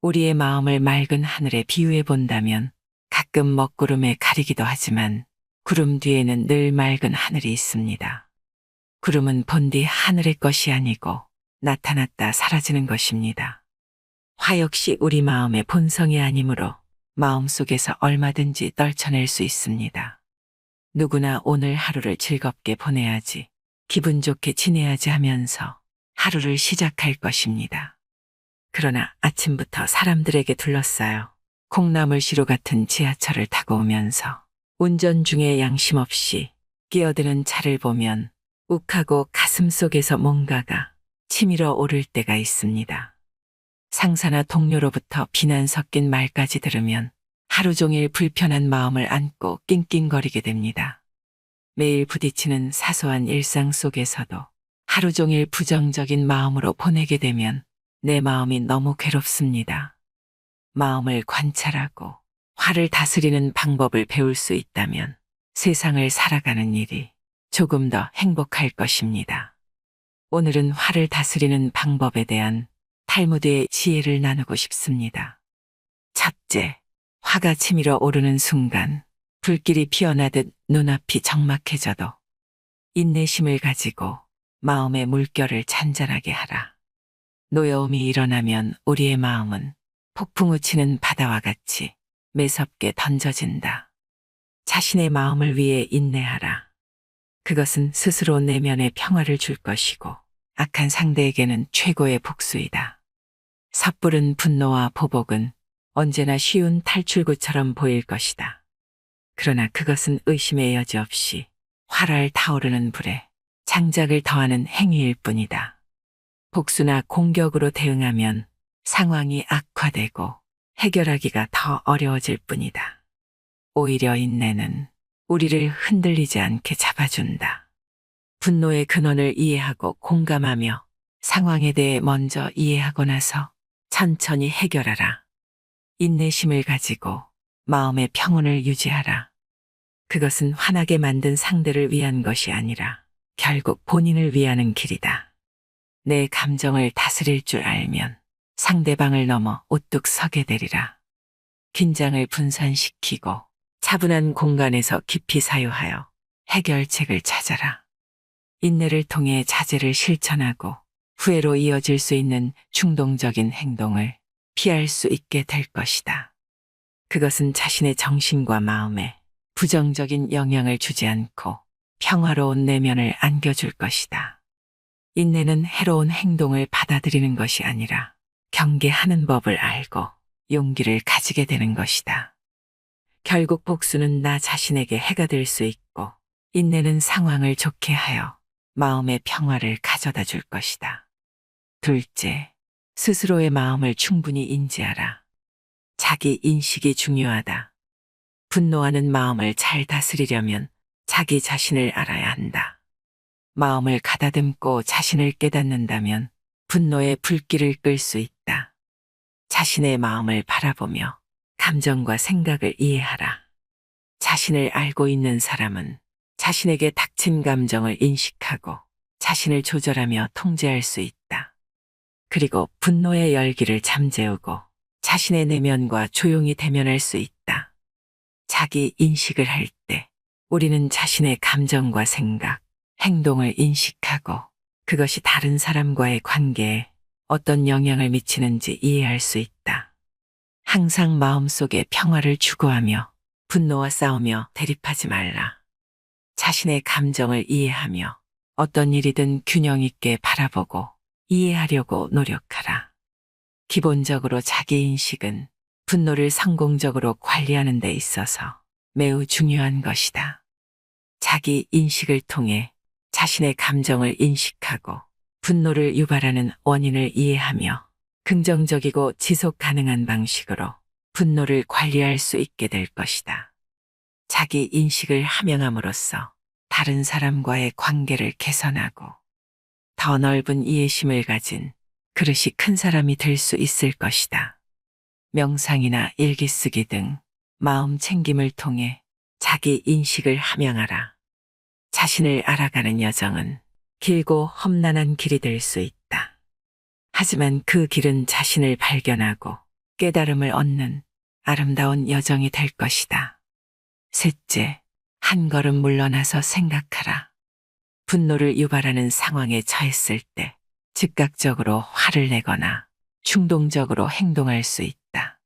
우리의 마음을 맑은 하늘에 비유해 본다면 가끔 먹구름에 가리기도 하지만 구름 뒤에는 늘 맑은 하늘이 있습니다. 구름은 본디 하늘의 것이 아니고 나타났다 사라지는 것입니다. 화 역시 우리 마음의 본성이 아니므로 마음속에서 얼마든지 떨쳐낼 수 있습니다. 누구나 오늘 하루를 즐겁게 보내야지, 기분 좋게 지내야지 하면서 하루를 시작할 것입니다. 그러나 아침부터 사람들에게 둘러싸여 콩나물시루 같은 지하철을 타고 오면서 운전 중에 양심 없이 끼어드는 차를 보면 욱하고 가슴 속에서 뭔가가 치밀어 오를 때가 있습니다. 상사나 동료로부터 비난 섞인 말까지 들으면 하루 종일 불편한 마음을 안고 낑낑거리게 됩니다. 매일 부딪히는 사소한 일상 속에서도 하루 종일 부정적인 마음으로 보내게 되면 내 마음이 너무 괴롭습니다. 마음을 관찰하고 화를 다스리는 방법을 배울 수 있다면 세상을 살아가는 일이 조금 더 행복할 것입니다. 오늘은 화를 다스리는 방법에 대한 탈무드의 지혜를 나누고 싶습니다. 첫째, 화가 치밀어 오르는 순간 불길이 피어나듯 눈앞이 적막해져도 인내심을 가지고 마음의 물결을 잔잔하게 하라. 노여움이 일어나면 우리의 마음은 폭풍우 치는 바다와 같이 매섭게 던져진다. 자신의 마음을 위해 인내하라. 그것은 스스로 내면의 평화를 줄 것이고 악한 상대에게는 최고의 복수이다. 섣부른 분노와 보복은 언제나 쉬운 탈출구처럼 보일 것이다. 그러나 그것은 의심의 여지 없이 활활 타오르는 불에 장작을 더하는 행위일 뿐이다. 복수나 공격으로 대응하면 상황이 악화되고 해결하기가 더 어려워질 뿐이다. 오히려 인내는 우리를 흔들리지 않게 잡아준다. 분노의 근원을 이해하고 공감하며 상황에 대해 먼저 이해하고 나서 천천히 해결하라. 인내심을 가지고 마음의 평온을 유지하라. 그것은 화나게 만든 상대를 위한 것이 아니라 결국 본인을 위하는 길이다. 내 감정을 다스릴 줄 알면 상대방을 넘어 우뚝 서게 되리라. 긴장을 분산시키고 차분한 공간에서 깊이 사유하여 해결책을 찾아라. 인내를 통해 자제를 실천하고 후회로 이어질 수 있는 충동적인 행동을 피할 수 있게 될 것이다. 그것은 자신의 정신과 마음에 부정적인 영향을 주지 않고 평화로운 내면을 안겨줄 것이다. 인내는 해로운 행동을 받아들이는 것이 아니라 경계하는 법을 알고 용기를 가지게 되는 것이다. 결국 복수는 나 자신에게 해가 될 수 있고 인내는 상황을 좋게 하여 마음의 평화를 가져다 줄 것이다. 둘째, 스스로의 마음을 충분히 인지하라. 자기 인식이 중요하다. 분노하는 마음을 잘 다스리려면 자기 자신을 알아야 한다. 마음을 가다듬고 자신을 깨닫는다면 분노의 불길을 끌 수 있다. 자신의 마음을 바라보며 감정과 생각을 이해하라. 자신을 알고 있는 사람은 자신에게 닥친 감정을 인식하고 자신을 조절하며 통제할 수 있다. 그리고 분노의 열기를 잠재우고 자신의 내면과 조용히 대면할 수 있다. 자기 인식을 할 때 우리는 자신의 감정과 생각, 행동을 인식하고 그것이 다른 사람과의 관계에 어떤 영향을 미치는지 이해할 수 있다. 항상 마음속에 평화를 추구하며 분노와 싸우며 대립하지 말라. 자신의 감정을 이해하며 어떤 일이든 균형 있게 바라보고 이해하려고 노력하라. 기본적으로 자기 인식은 분노를 성공적으로 관리하는 데 있어서 매우 중요한 것이다. 자기 인식을 통해 자신의 감정을 인식하고 분노를 유발하는 원인을 이해하며 긍정적이고 지속 가능한 방식으로 분노를 관리할 수 있게 될 것이다. 자기 인식을 함양함으로써 다른 사람과의 관계를 개선하고 더 넓은 이해심을 가진 그릇이 큰 사람이 될 수 있을 것이다. 명상이나 일기 쓰기 등 마음 챙김을 통해 자기 인식을 함양하라. 자신을 알아가는 여정은 길고 험난한 길이 될 수 있다. 하지만 그 길은 자신을 발견하고 깨달음을 얻는 아름다운 여정이 될 것이다. 셋째, 한 걸음 물러나서 생각하라. 분노를 유발하는 상황에 처했을 때 즉각적으로 화를 내거나 충동적으로 행동할 수 있다.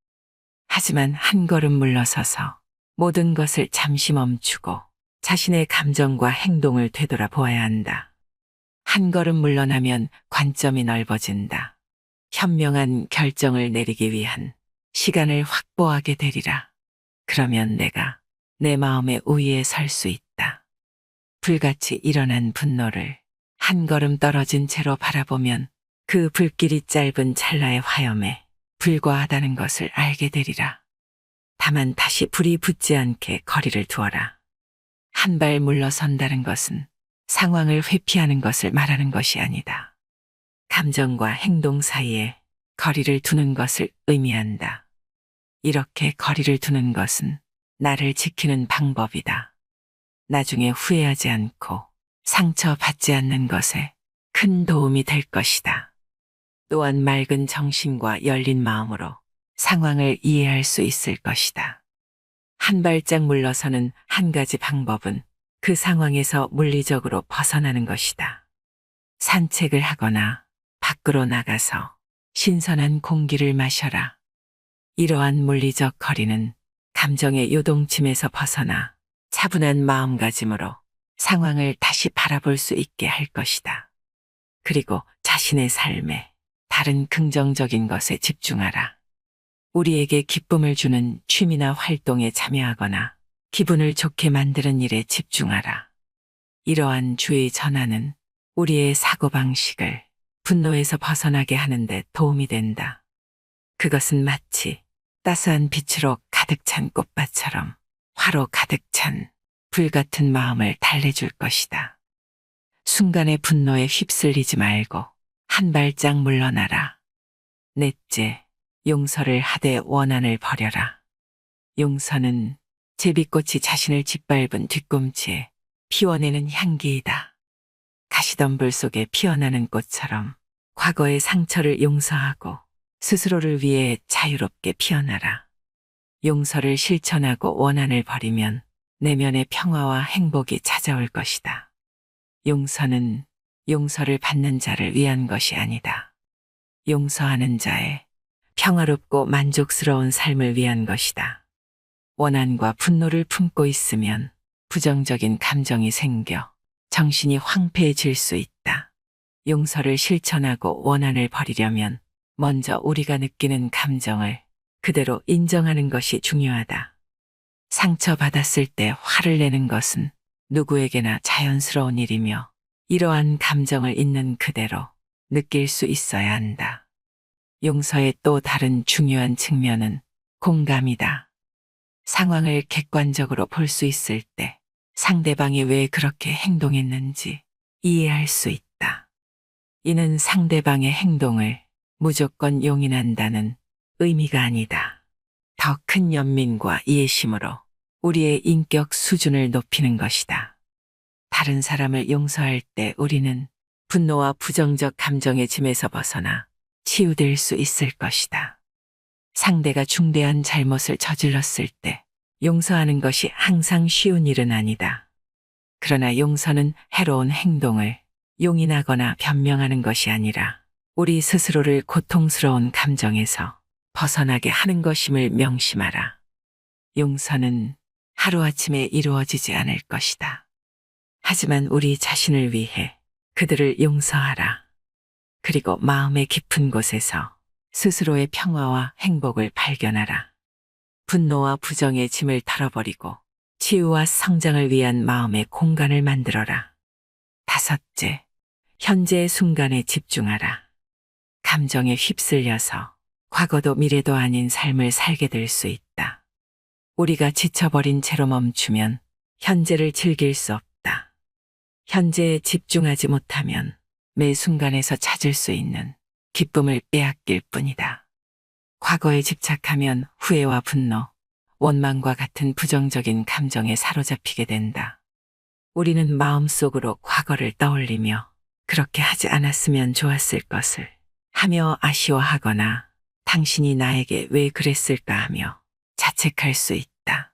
하지만 한 걸음 물러서서 모든 것을 잠시 멈추고 자신의 감정과 행동을 되돌아보아야 한다. 한 걸음 물러나면 관점이 넓어진다. 현명한 결정을 내리기 위한 시간을 확보하게 되리라. 그러면 내가 내 마음의 우위에 설 수 있다. 불같이 일어난 분노를 한 걸음 떨어진 채로 바라보면 그 불길이 짧은 찰나의 화염에 불과하다는 것을 알게 되리라. 다만 다시 불이 붙지 않게 거리를 두어라. 한 발 물러선다는 것은 상황을 회피하는 것을 말하는 것이 아니다. 감정과 행동 사이에 거리를 두는 것을 의미한다. 이렇게 거리를 두는 것은 나를 지키는 방법이다. 나중에 후회하지 않고 상처받지 않는 것에 큰 도움이 될 것이다. 또한 맑은 정신과 열린 마음으로 상황을 이해할 수 있을 것이다. 한 발짝 물러서는 한 가지 방법은 그 상황에서 물리적으로 벗어나는 것이다. 산책을 하거나 밖으로 나가서 신선한 공기를 마셔라. 이러한 물리적 거리는 감정의 요동침에서 벗어나 차분한 마음가짐으로 상황을 다시 바라볼 수 있게 할 것이다. 그리고 자신의 삶에 다른 긍정적인 것에 집중하라. 우리에게 기쁨을 주는 취미나 활동에 참여하거나 기분을 좋게 만드는 일에 집중하라. 이러한 주의 전환은 우리의 사고방식을 분노에서 벗어나게 하는 데 도움이 된다. 그것은 마치 따스한 빛으로 가득 찬 꽃밭처럼 화로 가득 찬 불같은 마음을 달래줄 것이다. 순간의 분노에 휩쓸리지 말고 한 발짝 물러나라. 넷째, 용서를 하되 원한을 버려라. 용서는 제비꽃이 자신을 짓밟은 뒤꿈치에 피워내는 향기이다. 가시덤불 속에 피어나는 꽃처럼 과거의 상처를 용서하고 스스로를 위해 자유롭게 피어나라. 용서를 실천하고 원한을 버리면 내면의 평화와 행복이 찾아올 것이다. 용서는 용서를 받는 자를 위한 것이 아니다. 용서하는 자의 평화롭고 만족스러운 삶을 위한 것이다. 원한과 분노를 품고 있으면 부정적인 감정이 생겨 정신이 황폐해질 수 있다. 용서를 실천하고 원한을 버리려면 먼저 우리가 느끼는 감정을 그대로 인정하는 것이 중요하다. 상처받았을 때 화를 내는 것은 누구에게나 자연스러운 일이며 이러한 감정을 있는 그대로 느낄 수 있어야 한다. 용서의 또 다른 중요한 측면은 공감이다. 상황을 객관적으로 볼 수 있을 때 상대방이 왜 그렇게 행동했는지 이해할 수 있다. 이는 상대방의 행동을 무조건 용인한다는 의미가 아니다. 더 큰 연민과 이해심으로 우리의 인격 수준을 높이는 것이다. 다른 사람을 용서할 때 우리는 분노와 부정적 감정의 짐에서 벗어나 치유될 수 있을 것이다. 상대가 중대한 잘못을 저질렀을 때 용서하는 것이 항상 쉬운 일은 아니다. 그러나 용서는 해로운 행동을 용인하거나 변명하는 것이 아니라 우리 스스로를 고통스러운 감정에서 벗어나게 하는 것임을 명심하라. 용서는 하루아침에 이루어지지 않을 것이다. 하지만 우리 자신을 위해 그들을 용서하라. 그리고 마음의 깊은 곳에서 스스로의 평화와 행복을 발견하라. 분노와 부정의 짐을 털어버리고 치유와 성장을 위한 마음의 공간을 만들어라. 다섯째, 현재의 순간에 집중하라. 감정에 휩쓸려서 과거도 미래도 아닌 삶을 살게 될 수 있다. 우리가 지쳐버린 채로 멈추면 현재를 즐길 수 없다. 현재에 집중하지 못하면 매 순간에서 찾을 수 있는 기쁨을 빼앗길 뿐이다. 과거에 집착하면 후회와 분노, 원망과 같은 부정적인 감정에 사로잡히게 된다. 우리는 마음속으로 과거를 떠올리며 그렇게 하지 않았으면 좋았을 것을 하며 아쉬워하거나 당신이 나에게 왜 그랬을까 하며 자책할 수 있다.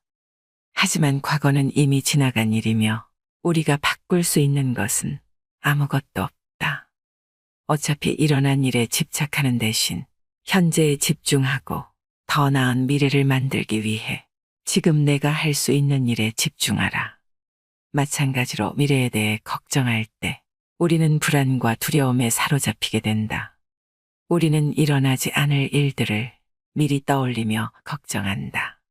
하지만 과거는 이미 지나간 일이며 우리가 바꿀 수 있는 것은 아무것도 없다. 어차피 일어난 일에 집착하는 대신 현재에 집중하고 더 나은 미래를 만들기 위해 지금 내가 할 수 있는 일에 집중하라. 마찬가지로 미래에 대해 걱정할 때 우리는 불안과 두려움에 사로잡히게 된다. 우리는 일어나지 않을 일들을 미리 떠올리며 걱정한다.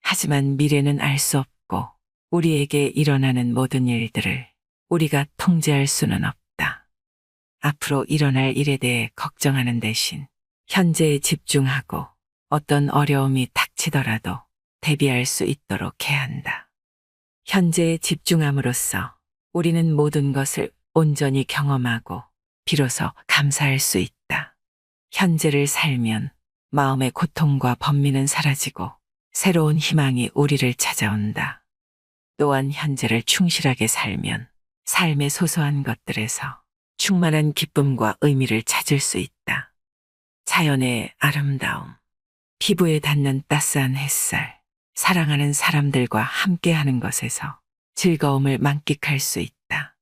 하지만 미래는 알 수 없고 우리에게 일어나는 모든 일들을 우리가 통제할 수는 없다. 앞으로 일어날 일에 대해 걱정하는 대신 현재에 집중하고 어떤 어려움이 닥치더라도 대비할 수 있도록 해야 한다. 현재에 집중함으로써 우리는 모든 것을 온전히 경험하고 비로소 감사할 수 있다. 현재를 살면 마음의 고통과 번민은 사라지고 새로운 희망이 우리를 찾아온다. 또한 현재를 충실하게 살면 삶의 소소한 것들에서 충만한 기쁨과 의미를 찾을 수 있다. 자연의 아름다움, 피부에 닿는 따스한 햇살, 사랑하는 사람들과 함께하는 것에서 즐거움을 만끽할 수 있다.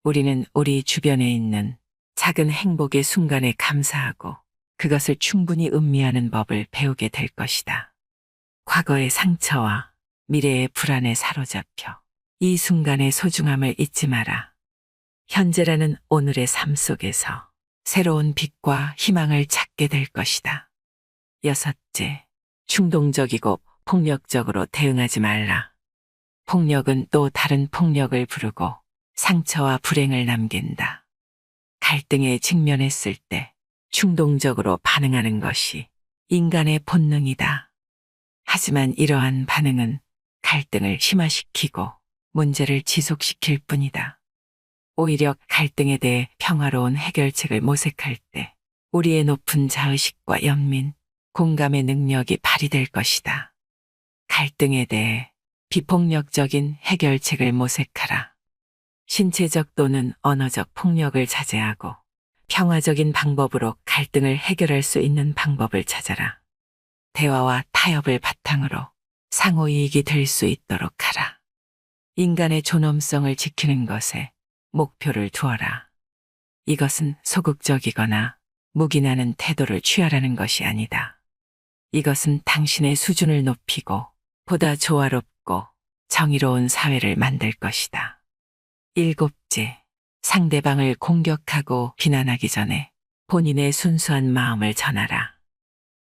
우리는 우리 주변에 있는 작은 행복의 순간에 감사하고 그것을 충분히 음미하는 법을 배우게 될 것이다. 과거의 상처와 미래의 불안에 사로잡혀 이 순간의 소중함을 잊지 마라. 현재라는 오늘의 삶 속에서 새로운 빛과 희망을 찾게 될 것이다. 여섯째, 충동적이고 폭력적으로 대응하지 말라. 폭력은 또 다른 폭력을 부르고 상처와 불행을 남긴다. 갈등에 직면했을 때 충동적으로 반응하는 것이 인간의 본능이다. 하지만 이러한 반응은 갈등을 심화시키고 문제를 지속시킬 뿐이다. 오히려 갈등에 대해 평화로운 해결책을 모색할 때 우리의 높은 자의식과 연민, 공감의 능력이 발휘될 것이다. 갈등에 대해 비폭력적인 해결책을 모색하라. 신체적 또는 언어적 폭력을 자제하고 평화적인 방법으로 갈등을 해결할 수 있는 방법을 찾아라. 대화와 타협을 바탕으로 상호이익이 될 수 있도록 하라. 인간의 존엄성을 지키는 것에 목표를 두어라. 이것은 소극적이거나 묵인하는 태도를 취하라는 것이 아니다. 이것은 당신의 수준을 높이고 보다 조화롭고 정의로운 사회를 만들 것이다. 일곱째, 상대방을 공격하고 비난하기 전에 본인의 순수한 마음을 전하라.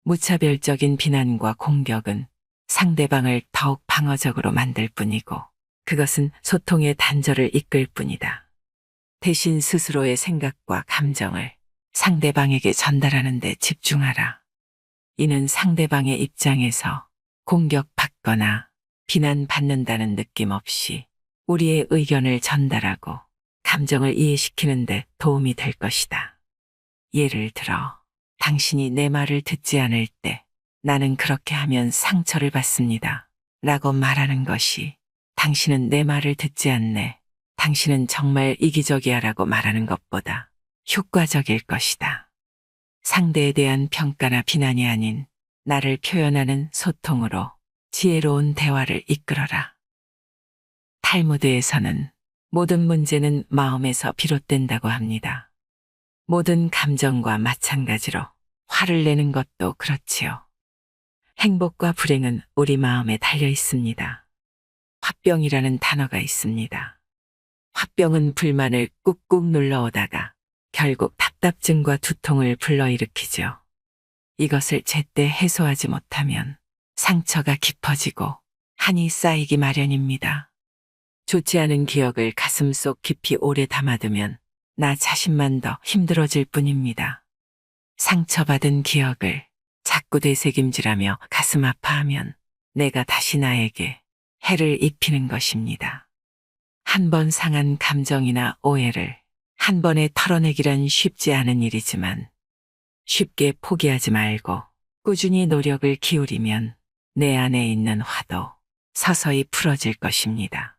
무차별적인 비난과 공격은 상대방을 더욱 방어적으로 만들 뿐이고 그것은 소통의 단절을 이끌 뿐이다. 대신 스스로의 생각과 감정을 상대방에게 전달하는 데 집중하라. 이는 상대방의 입장에서 공격받거나 비난받는다는 느낌 없이 우리의 의견을 전달하고 감정을 이해시키는 데 도움이 될 것이다. 예를 들어, 당신이 내 말을 듣지 않을 때 나는 그렇게 하면 상처를 받습니다. 라고 말하는 것이 당신은 내 말을 듣지 않네. 당신은 정말 이기적이야 라고 말하는 것보다 효과적일 것이다. 상대에 대한 평가나 비난이 아닌 나를 표현하는 소통으로 지혜로운 대화를 이끌어라. 탈무드에서는 모든 문제는 마음에서 비롯된다고 합니다. 모든 감정과 마찬가지로 화를 내는 것도 그렇지요. 행복과 불행은 우리 마음에 달려 있습니다. 화병이라는 단어가 있습니다. 화병은 불만을 꾹꾹 눌러오다가 결국 답답증과 두통을 불러일으키죠. 이것을 제때 해소하지 못하면 상처가 깊어지고 한이 쌓이기 마련입니다. 좋지 않은 기억을 가슴속 깊이 오래 담아두면 나 자신만 더 힘들어질 뿐입니다. 상처받은 기억을 자꾸 되새김질하며 가슴 아파하면 내가 다시 나에게 해를 입히는 것입니다. 한 번 상한 감정이나 오해를 한 번에 털어내기란 쉽지 않은 일이지만 쉽게 포기하지 말고 꾸준히 노력을 기울이면 내 안에 있는 화도 서서히 풀어질 것입니다.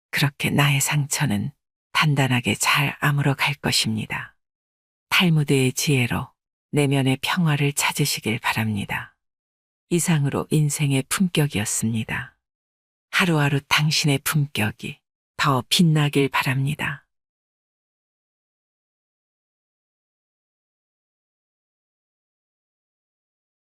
그렇게 나의 상처는 단단하게 잘 아물어 갈 것입니다. 탈무드의 지혜로 내면의 평화를 찾으시길 바랍니다. 이상으로 인생의 품격이었습니다. 하루하루 당신의 품격이 더 빛나길 바랍니다.